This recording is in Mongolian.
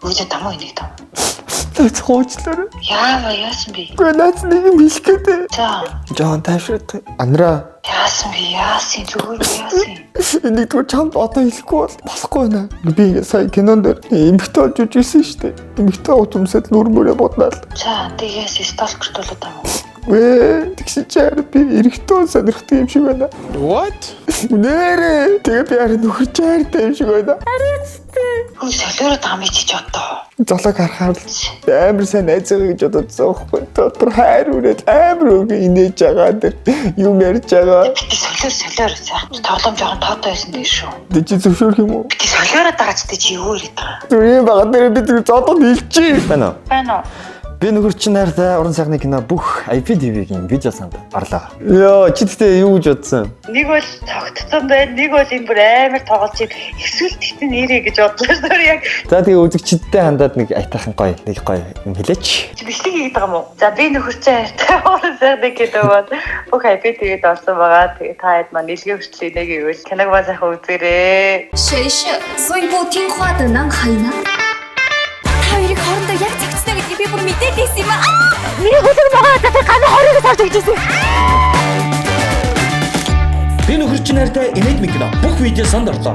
Өөдөө дамаа энийг даа. Тэц хоочлоо. Яасан би? Гүй наац нэг юм хэлэх гэдэг. За. Жоон тайвширт. Андраа. Яасан би? Яасан зүгээр яасан? Энийг түр чамд одоо хэлэхгүй бол болохгүй наа. Би сая кинонд эмхтэй болж үжсэн шүү дээ. Эмхтэй утамсад нүр мөрөө боднаа л. За тэгээс сталкерт болоод байгаа юм. Тэгсэн чинь би эрэхтөө сонирхдаг юм шиг байна. What? Нэрээ. Тэгээ би харин нөхөр чаартай юм шиг байна. Хөө солиороо дамж чиж одоо. Золог харахаар л амар сайн найзгаа гэж бодсон байхгүй. Дотор хайр үрээд амар үг инээж байгаа дэр юм ярьж байгаа. Би солиор сайхан тоглоом жоохон тоотой байсан дээ шүү. Тэ чи зөвшөөрөх юм уу? Би солиороо дагач дээ чи юу яриад байгаа. Зүрийн байгаа дээр би тэр зодод хэлчихье. Байна уу? Байна уу? Би нөхөр чинь найртай уран сайхны кино бүх IPTV-гийн видео санд орлоо. Йоо, чи тэгтээ юу гэж бодсон? Нэг бол тогтцсон байна, нэг бол энэ бүр амар тоглож ийн. Эсвэл тэгтээ нэрээ гэж бодлоо шүү яг. За тэгээ үзэгчдтэй хандаад нэг айтайхан гоё, нэг гоё юм хэлээч. Чи бичлэг хийгээд байгаа юм уу? За би нөхөр чинь хайртай уран сайхны кино бол бүх IPTV-д орсон байгаа. Тэгээ та хэд маань нэлгээ хүртэл нэг ивэл киног ба сайхан үзээрэй. 谁是最不听话的男孩呢？ хоёрыг хоорондоо яг цагцтай гэдгийг би бүр мэдээд байсан юм аа. Миний хөлөг байгаа за ганы хорыг сарж өгчээсэн. Би нөхөр чинь хайртай Энэд Микно бүх видео санд орлоо.